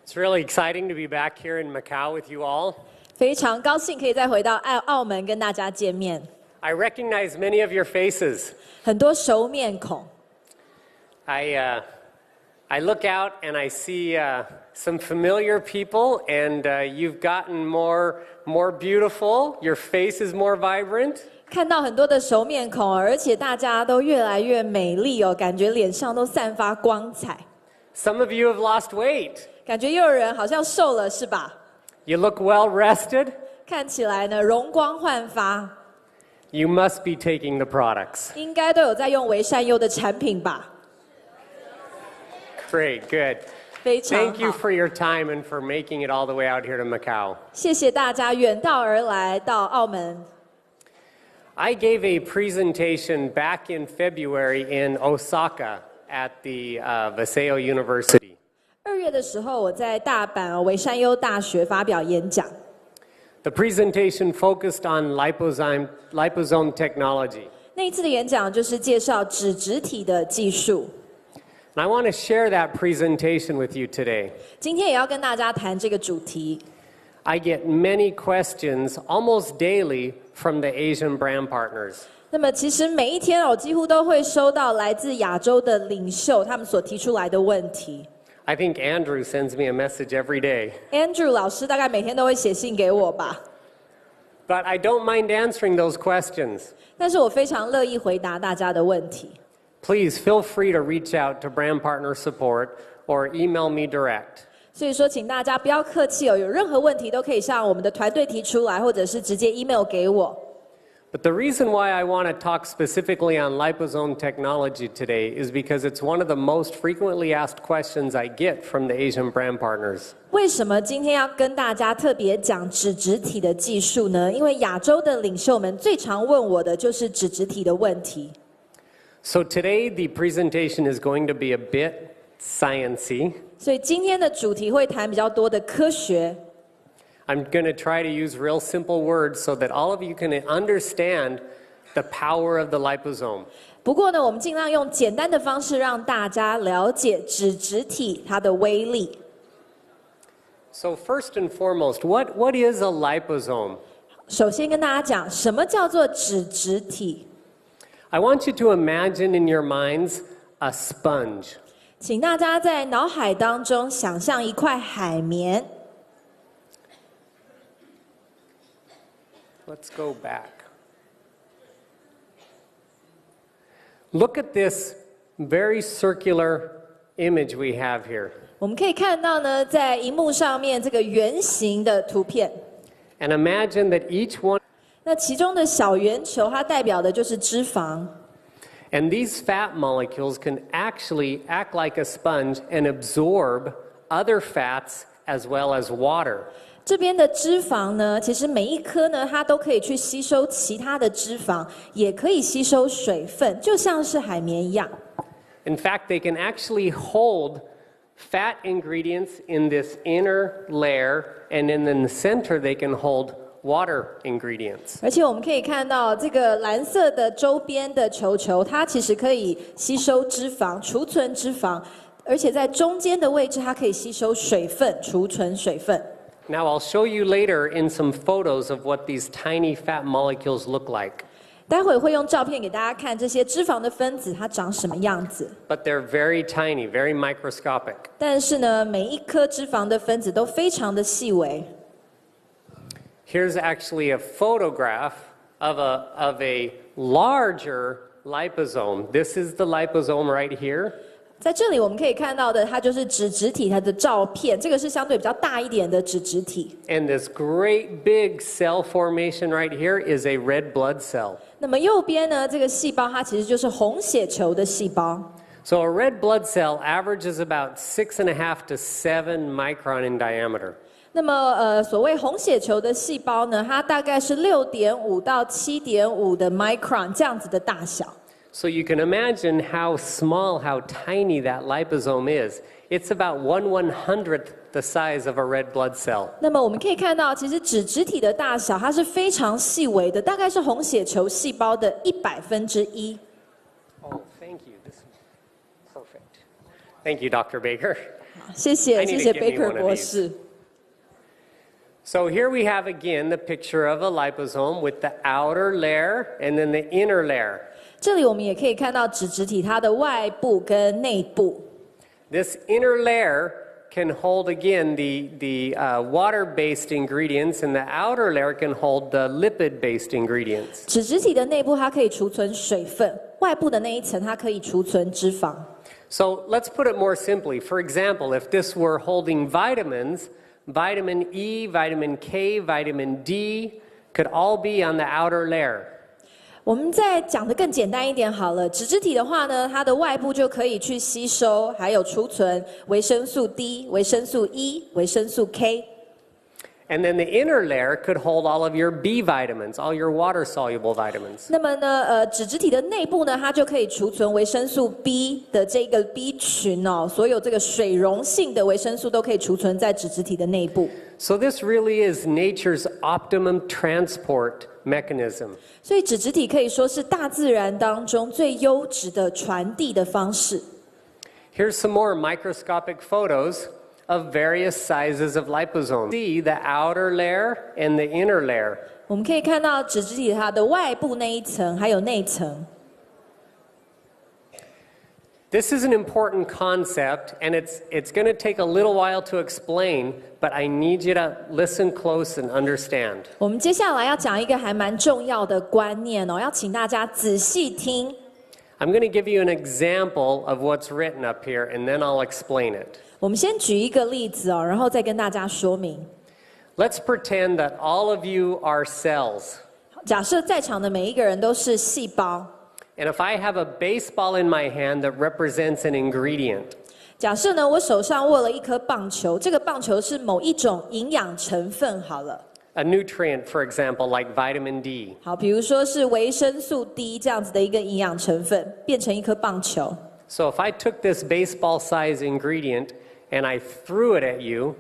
It's really exciting to be back here in Macau with you all. 非常高兴可以再回到澳门跟大家见面。I recognize many of your faces. 很多熟面孔。I look out and I see some familiar people, and you've gotten more beautiful. Your face is more vibrant. 看到很多的熟面孔，而且大家都越来越美丽哦，感觉脸上都散发光彩。Some of you have lost weight. 感觉又有人好像瘦了，是吧？ You look well rested. 看起来呢，容光焕发。You must be taking the products. 应该都有在用维善优的产品吧？ Great, good. 非常好。 Thank you for your time and for making it all the way out here to Macau. 谢谢大家远道而来到澳门。I gave a presentation back in February in Osaka at the VASAYO University. 2月的时候，我在大阪维善优大学发表演讲。The presentation focused on liposome technology. 那一次的演讲就是介绍脂质体的技术。And I want to share that presentation with you today. 今天也要跟大家谈这个主题。I get many questions almost daily from the Asian brand partners. 那么其实每一天我几乎都会收到来自亚洲的领袖他们所提出来的问题。I think Andrew sends me a message every day. Andrew 老师大概每天都会写信给我吧。But I don't mind answering those questions. 但是我非常乐意回答大家的问题。Please feel free to reach out to brand partner support or email me direct. 所以说，请大家不要客气哦，有任何问题都可以向我们的团队提出来，或者是直接 email 给我。But the reason why I want to talk specifically on liposome technology today is because it's one of the most frequently asked questions I get from the Asian brand partners. 为什么今天要跟大家特别讲脂质体的技术呢？因为亚洲的领袖们最常问我的就是脂质体的问题。So today the presentation is going to be a bit sciencey. 所以今天的主题会谈比较多的科学。I'm going to try to use real simple words so that all of you can understand the power of the liposome. 不过呢，我们尽量用简单的方式让大家了解脂质体它的威力。So first and foremost, what is a liposome? 首先跟大家讲，什么叫做脂质体？ I want you to imagine in your minds a sponge. 请大家在脑海当中想象一块海绵。Let's go back. Look at this very circular image we have here. 我们可以看到呢，在荧幕上面这个圆形的图片。And imagine that each one. 那其中的小圆球，它代表的就是脂肪。And these fat molecules can actually act like a sponge and absorb other fats as well as water. 这边的脂肪呢，其实每一颗呢，它都可以去吸收其他的脂肪，也可以吸收水分，就像是海绵一样。In fact, they can actually hold fat ingredients in this inner layer, and in the center they can hold water ingredients. 而且我们可以看到这个蓝色的周边的球球，它其实可以吸收脂肪、储存脂肪，而且在中间的位置，它可以吸收水分、储存水分。Now I'll show you later in some photos of what these tiny fat molecules look like. 待会会用照片给大家看这些脂肪的分子它长什么样子。But they're very tiny, very microscopic. 但是呢，每一颗脂肪的分子都非常的细微。Here's actually a photograph of a larger liposome. This is the liposome right here. 在这里我们可以看到的，它就是脂质体它的照片，这个是相对比较大一点的脂质体。And this great big cell formation right here is a red blood cell. 那么右边呢，这个细胞它其实就是红血球的细胞。So a red blood cell averages about 6.5 to 7 micron in diameter. 那么所谓红血球的细胞呢，它大概是6.5到7.5的 micron 这样子的大小。So you can imagine how small, how tiny that liposome is. It's about 1/100th the size of a red blood cell. 那么我们可以看到，其实脂质体的大小它是非常细微的，大概是红血球细胞的1/100。Oh, thank you. This is perfect. Thank you, Dr. Baker. 谢谢 I need to 谢谢 give me Baker one of 博 these. 士。So here we have again the picture of a liposome with the outer layer and then the inner layer. 这里我们也可以看到脂质体它的外部跟内部。This inner layer can hold again the water-based ingredients, and the outer layer can hold the lipid-based ingredients. 脂质体的内部它可以储存水分，外部的那一层它可以储存脂肪。So let's put it more simply. For example, if this were holding vitamins, vitamin E, vitamin K, vitamin D could all be on the outer layer. 我们再讲得更简单一点好了，脂质体的话呢，它的外部就可以去吸收，还有储存维生素 D、维生素 E、维生素 K。And then the inner layer could hold all of your B vitamins, all your water-soluble vitamins. 那么呢，脂质体的内部呢，它就可以储存维生素 B 的这个 B 群哦，所有这个水溶性的维生素都可以储存在脂质体的内部。So this really is nature's optimum transport mechanism. 所以脂质体可以说是大自然当中最优质的传递的方式。Here's some more microscopic photos of various sizes of liposomes. See the outer layer and the inner layer. 我们可以看到脂质体它的外部那一层，还有内层。This is an important concept, and it's going to take a little while to explain, but I need you to listen close and understand. 我们接下来要讲一个还蛮重要的观念哦，要请大家仔细听。I'm going to give you an example of what's written up here, and then I'll explain it. 我们先举一个例子哦，然后再跟大家说明。Let's pretend that all of you are cells. 假设在场的每一个人都是细胞。And if I have a baseball in my hand that represents an ingredient, 假设呢，我手上握了一颗棒球，这个棒球是某一种营养成分好了。a nutrient, for example, like vitamin D. 好，比如说是维生素 D 这样子的一个营养成分，变成一颗棒球。So if I took this baseball-sized ingredient and I threw it at you,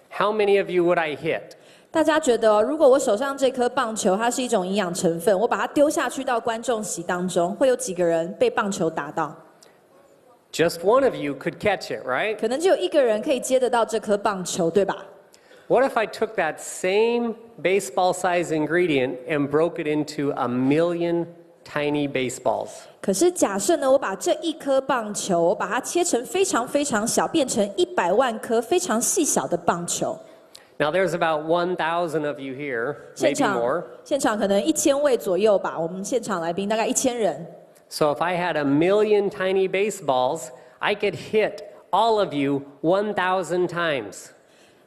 how many of you would I hit? 大家觉得哦，如果我手上这颗棒球它是一种营养成分，我把它丢下去到观众席当中，会有几个人被棒球打到？ Just one of you could catch it, right? 可能只有一个人可以接得到这颗棒球，对吧？ What if I took that same baseball-sized ingredient and broke it into a million tiny baseballs? 可是假设呢，我把这一颗棒球，我把它切成非常非常小，变成100万颗非常细小的棒球。 Now there's about 1,000 of you here, 现 maybe 场 more. 现场可能1000位左右吧，我们现场来宾大概1000人。 So if I had a million tiny baseballs, I could hit all of you 1,000 times.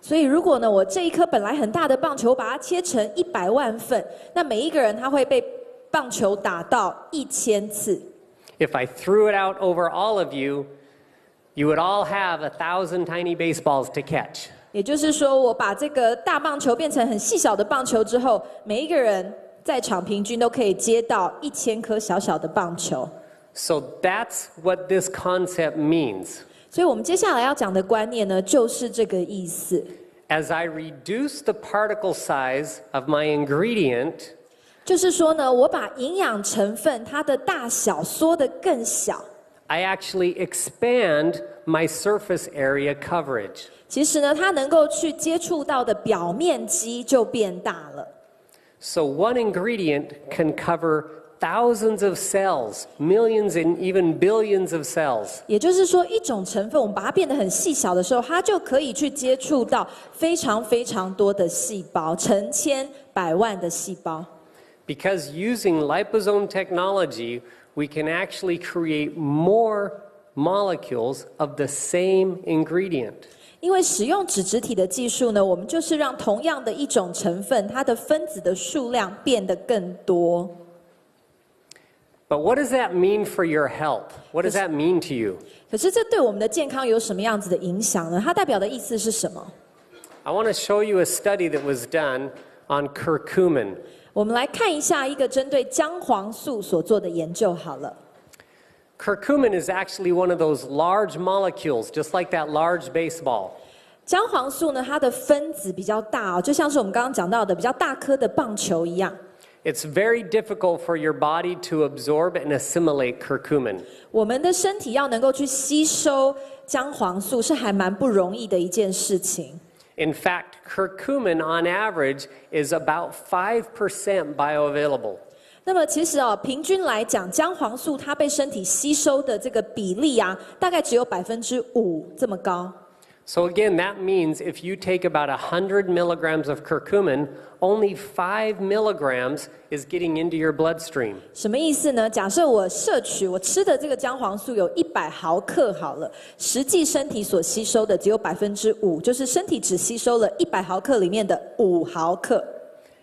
所以如果呢，我这一颗本来很大的棒球，把它切成100万份，那每一个人他会被棒球打到1000次。 If I threw it out over all of you, you would all have 1,000 tiny baseballs to catch. 也就是说，我把这个大棒球变成很细小的棒球之后，每一个人在场平均都可以接到1000颗小小的棒球。 So that's what this concept means. 所以我们接下来要讲的观念呢，就是这个意思。 As I reduce the particle size of my ingredient, 就是说呢，我把营养成分它的大小缩得更小。 I actually expand my surface area coverage. 其实呢，它能够去接触到的表面积就变大了。 So one ingredient can cover thousands of cells, millions and even billions of cells. 也就是说，一种成分我们把它变得很细小的时候，它就可以去接触到非常非常多的细胞，成千百万的细胞。 Because using liposome technology, we can actually create more molecules of the same ingredient. 因为使用脂质体的技术呢，我们就是让同样的一种成分，它的分子的数量变得更多。 But what does that mean for your health? What does that mean to you? 可是这对我们的健康有什么样子的影响呢？它代表的意思是什么？ I want to show you a study that was done on curcumin. 我们来看一下一个针对姜黄素所做的研究好了。 Curcumin is actually one of those large molecules, just like that large baseball. 姜黄素呢，它的分子比较大哦，就像是我们刚刚讲到的比较大颗的棒球一样。It's very difficult for your body to absorb and assimilate curcumin. 我们的身体要能够去吸收姜黄素，是还蛮不容易的一件事情。In fact, curcumin on average is about 5% bioavailable. 那么其实平均来讲，姜黄素它被身体吸收的这个比例啊，大概只有5%这么高。So again, that means if you take about 100 milligrams of curcumin, only 5 milligrams is getting into your bloodstream. 什么意思呢？假设我吃的这个姜黄素有100毫克好了，实际身体所吸收的只有5%，就是身体只吸收了100毫克里面的5毫克。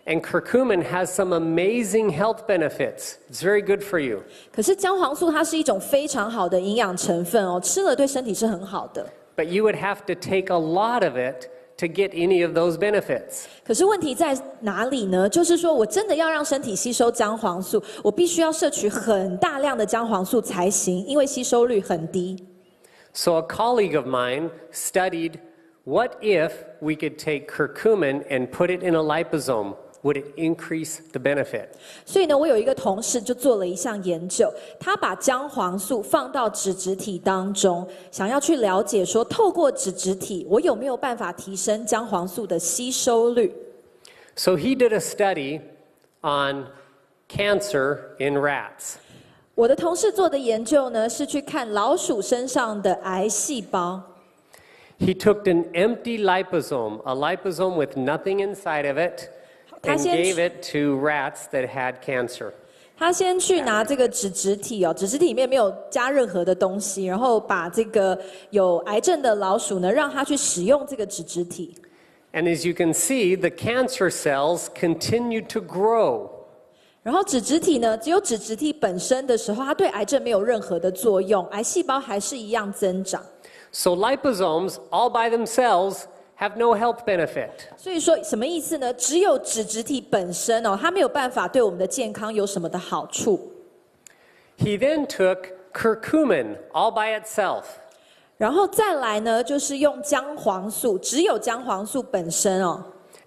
And curcumin has some amazing health benefits. It's very good for you. 可是姜黄素它是一种非常好的营养成分哦，吃了对身体是很好的。But you would have to take a lot of it to get any of those benefits. 可是问题在哪里呢？就是说我真的要让身体吸收姜黄素，我必须要摄取很大量的姜黄素才行，因为吸收率很低。So a colleague of mine studied what if we could take curcumin and put it in a liposome. Would it increase the benefit? 所以呢，我有一个同事就做了一项研究，他把姜黄素放到脂质体当中，想要去了解说，透过脂质体，我有没有办法提升姜黄素的吸收率 So he did a study on cancer in rats. 我的同事做的研究呢，是去看老鼠身上的癌细胞。He took an empty liposome, a liposome with nothing inside of it, and gave it to rats that had cancer. 他先去拿这个脂质体脂质体里面没有加任何的东西，然后把这个有癌症的老鼠呢，让它去使用这个脂质体。And as you can see, the cancer cells continue to grow. 然后脂质体呢，只有脂质体本身的时候，它对癌症没有任何的作用，癌细胞还是一样增长。So liposomes, all by themselves, have no health benefit. 所以说什么意思呢？只有脂质体本身它没有办法对我们的健康有什么的好处。He then took curcumin all by itself. 然后再来呢，就是用姜黄素，只有姜黄素本身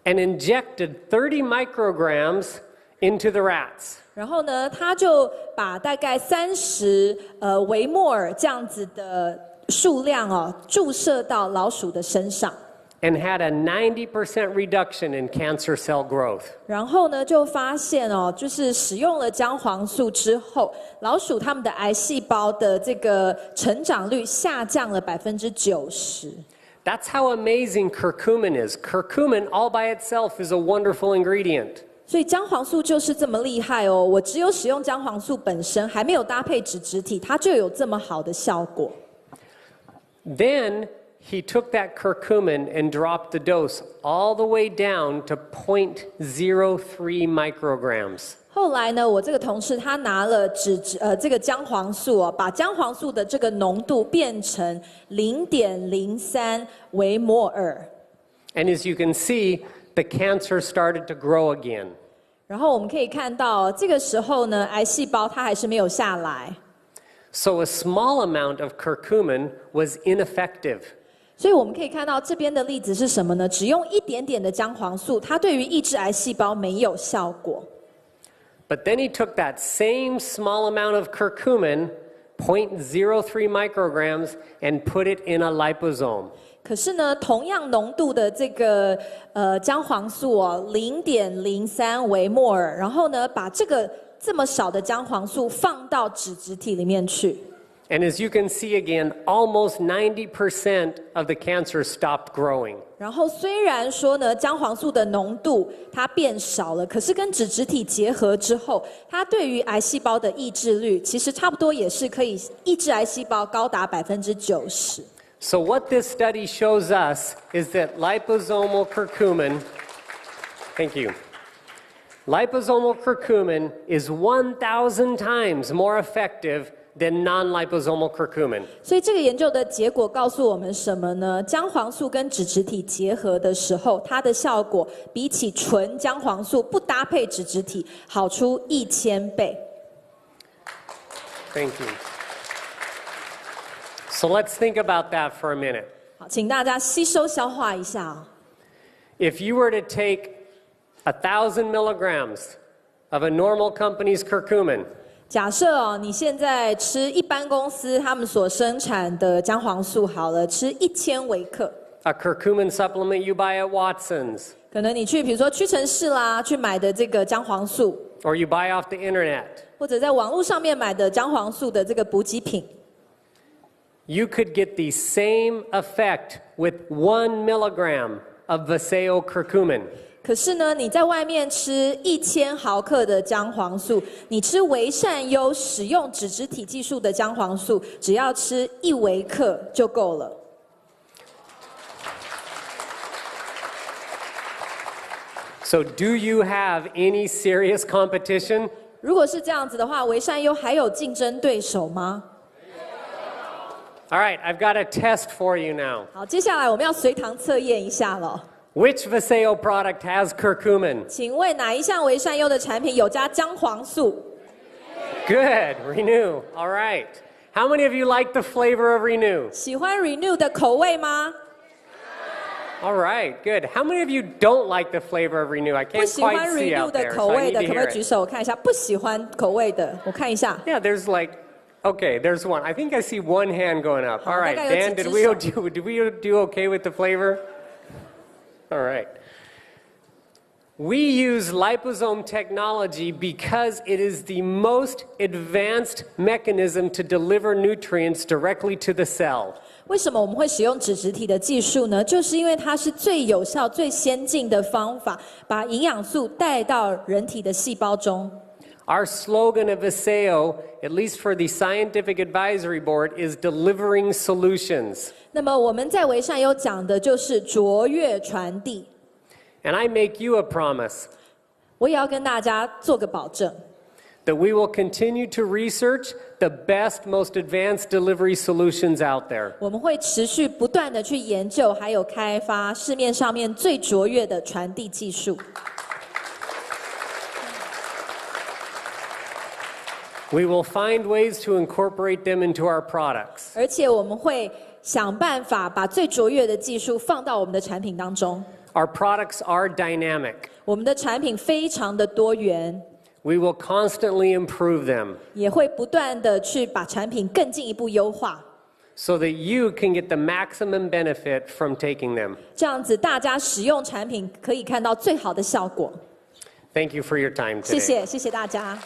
And injected 30 micrograms into the rats. 然后呢，他就把大概30微摩尔这样子的数量注射到老鼠的身上。And had a 90% reduction in cancer cell growth. 然后呢，就发现就是使用了姜黄素之后，老鼠它们的癌细胞的这个成长率下降了90%。That's how amazing curcumin is. Curcumin all by itself is a wonderful ingredient. 所以姜黄素就是这么厉害我只有使用姜黄素本身，还没有搭配脂质体，它就有这么好的效果。Then he took that curcumin and dropped the dose all the way down to 0.03 micrograms. 后来呢，我这个同事他拿了这个姜黄素把姜黄素的这个浓度变成0.03微摩尔。And as you can see, the cancer started to grow again. 然后我们可以看到，这个时候呢，癌细胞它还是没有下来。So a small amount of curcumin was ineffective. 所以我们可以看到这边的例子是什么呢？只用一点点的姜黄素，它对于抑制癌细胞没有效果。But then he took that same small amount of curcumin, 0.03 micrograms, and put it in a liposome. 可是呢，同样浓度的这个姜黄素0.03微摩尔，然后呢，把这么少的姜黄素放到脂质体里面去。And as you can see again, almost 90% of the cancer stopped growing. 然后虽然说呢，姜黄素的浓度它变少了，可是跟脂质体结合之后，它对于癌细胞的抑制率其实差不多也是可以抑制癌细胞高达90%。So what this study shows us is that liposomal curcumin, thank you. Liposomal curcumin is 1,000 times more effective than non-liposomal curcumin. 所以这个研究的结果告诉我们什么呢？姜黄素跟脂质体结合的时候，它的效果比起纯姜黄素不搭配脂质体好出1000倍。Thank you. So let's think about that for a minute. 好，请大家吸收消化一下If you were to take 1,000 milligrams of a normal company's curcumin. 假设哦，你现在吃一般公司他们所生产的姜黄素好了，吃1000微克。A curcumin supplement you buy at Watson's. 可能你去比如说屈臣氏啦，去买的这个姜黄素， Or you buy off the internet. 或者在网络上面买的姜黄素的这个补给品。You could get the same effect with 1 milligram of VASAYO curcumin. 可是呢，你在外面吃1000毫克的姜黄素，你吃维善优使用脂质体技术的姜黄素，只要吃1微克就够了。So do you have any serious competition? 如果是这样子的话，维善优还有竞争对手吗？ All right, I've got a test for you now. 好，接下来我们要随堂测验一下了。Which VASAYO product has curcumin? 请问哪一项维善优的产品有加姜黄素？ Good, Renew. All right. How many of you like the flavor of Renew? 喜欢 Renew 的口味吗？ All right, good. How many of you don't like the flavor of Renew? I 不 can't 喜欢 quite see Renew out 的 there, 口 so I 味 need 的， to 可不可 hear 以举 it. 手？我看一下，不喜欢口味的，我看一下。 Yeah, there's like, okay, there's one. I think I see one hand going up. All right, 大概有 Dan, 几只 did we do okay with the flavor? All right. We use liposome technology because it is the most advanced mechanism to deliver nutrients directly to the cell. 为什么我们会使用脂质体的技术呢？就是因为它是最有效、最先进的方法，把营养素带到人体的细胞中。Our slogan of VASAYO, at least for the Scientific Advisory Board, is delivering solutions. 那么我们在维善优讲的就是卓越传递。 And I make you a promise 我也要跟大家做个保证， that we will continue to research the best, most advanced delivery solutions out there. 我们会持续不断的去研究，还有开发市面上面最卓越的传递技术。 We will find ways to incorporate them into our products. 而且我们会想办法把最卓越的技术放到我们的产品当中。 Our products are dynamic. 我们的产品非常的多元， We will constantly improve them 也会不断的去把产品更进一步优化， so that you can get the maximum benefit from taking them. 这样子大家使用产品可以看到最好的效果。 Thank you for your time 谢 today. 谢，谢谢大家。